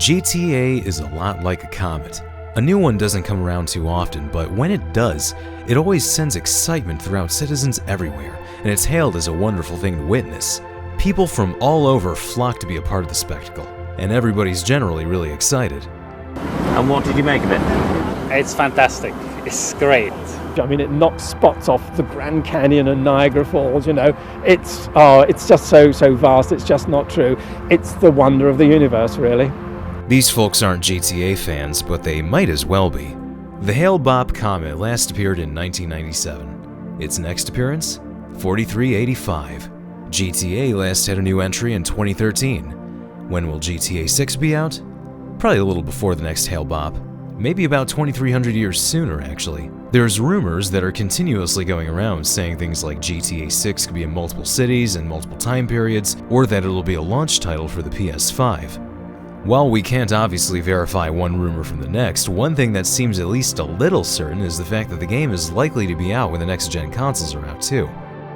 GTA is a lot like a comet. A new one doesn't come around too often, but when it does, it always sends excitement throughout citizens everywhere, and it's hailed as a wonderful thing to witness. People from all over flock to be a part of the spectacle, and everybody's generally really excited. And what did you make of it? It's fantastic. It's great. I mean, it knocks spots off the Grand Canyon and Niagara Falls, you know. It's just so vast, it's just not true. It's the wonder of the universe, really. These folks aren't GTA fans, but they might as well be. The Hale-Bopp Comet last appeared in 1997. Its next appearance? 4385. GTA last had a new entry in 2013. When will GTA 6 be out? Probably a little before the next Hale-Bopp. Maybe about 2,300 years sooner, actually. There's rumors that are continuously going around saying things like GTA 6 could be in multiple cities and multiple time periods, or that it'll be a launch title for the PS5. While we can't obviously verify one rumor from the next, one thing that seems at least a little certain is the fact that the game is likely to be out when the next-gen consoles are out too.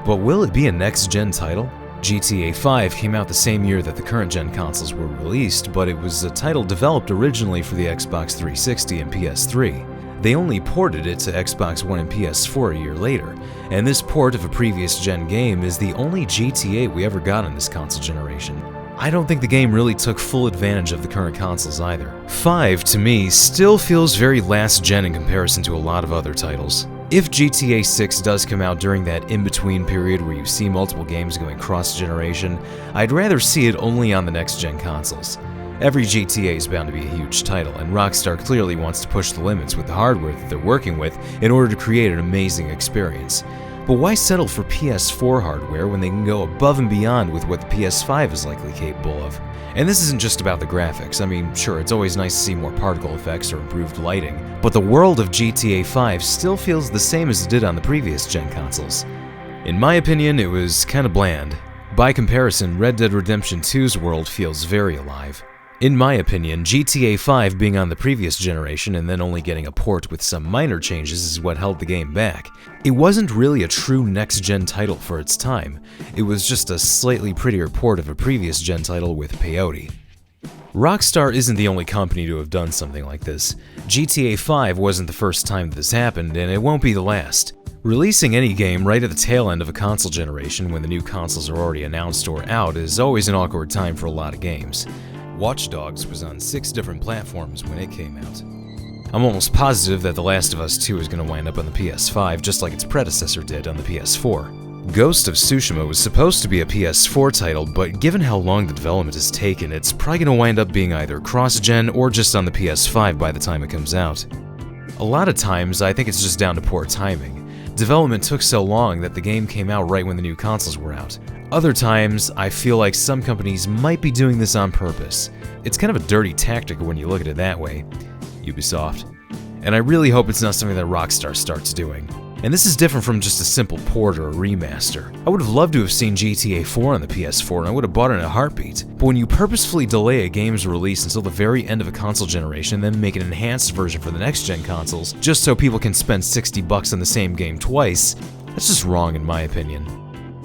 But will it be a next-gen title? GTA 5 came out the same year that the current-gen consoles were released, but it was a title developed originally for the Xbox 360 and PS3. They only ported it to Xbox One and PS4 a year later, and this port of a previous-gen game is the only GTA we ever got on this console generation. I don't think the game really took full advantage of the current consoles either. 5, to me, still feels very last-gen in comparison to a lot of other titles. If GTA 6 does come out during that in-between period where you see multiple games going cross-generation, I'd rather see it only on the next-gen consoles. Every GTA is bound to be a huge title, and Rockstar clearly wants to push the limits with the hardware that they're working with in order to create an amazing experience. But why settle for PS4 hardware when they can go above and beyond with what the PS5 is likely capable of? And this isn't just about the graphics. I mean, sure, it's always nice to see more particle effects or improved lighting, but the world of GTA 5 still feels the same as it did on the previous gen consoles. In my opinion, it was kinda bland. By comparison, Red Dead Redemption 2's world feels very alive. In my opinion, GTA 5 being on the previous generation and then only getting a port with some minor changes is what held the game back. It wasn't really a true next-gen title for its time. It was just a slightly prettier port of a previous gen title with peyote. Rockstar isn't the only company to have done something like this. GTA 5 wasn't the first time that this happened, and it won't be the last. Releasing any game right at the tail end of a console generation when the new consoles are already announced or out is always an awkward time for a lot of games. Watch Dogs was on 6 different platforms when it came out. I'm almost positive that The Last of Us 2 is going to wind up on the PS5 just like its predecessor did on the PS4. Ghost of Tsushima was supposed to be a PS4 title, but given how long the development has taken, it's probably going to wind up being either cross-gen or just on the PS5 by the time it comes out. A lot of times, I think it's just down to poor timing. Development took so long that the game came out right when the new consoles were out. Other times, I feel like some companies might be doing this on purpose. It's kind of a dirty tactic when you look at it that way. Ubisoft. And I really hope it's not something that Rockstar starts doing. And this is different from just a simple port or a remaster. I would have loved to have seen GTA 4 on the PS4 and I would have bought it in a heartbeat. But when you purposefully delay a game's release until the very end of a console generation, then make an enhanced version for the next-gen consoles, just so people can spend $60 on the same game twice, that's just wrong in my opinion.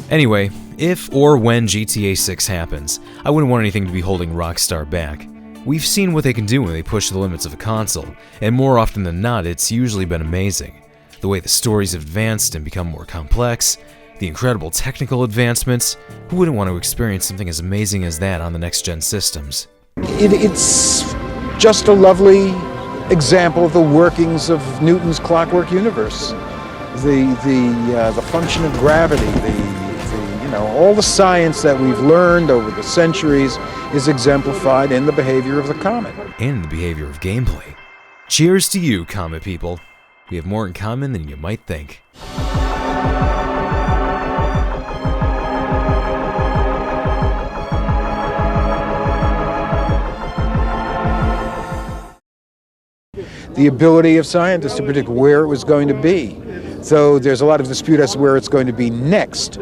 Anyway, if or when GTA 6 happens, I wouldn't want anything to be holding Rockstar back. We've seen what they can do when they push the limits of a console, and more often than not, it's usually been amazing. The way the stories have advanced and become more complex, the incredible technical advancements, who wouldn't want to experience something as amazing as that on the next-gen systems? It's just a lovely example of the workings of Newton's clockwork universe. The function of gravity, all the science that we've learned over the centuries is exemplified in the behavior of the comet. And the behavior of gameplay. Cheers to you, Comet people. We have more in common than you might think. The ability of scientists to predict where it was going to be. So there's a lot of dispute as to where it's going to be next.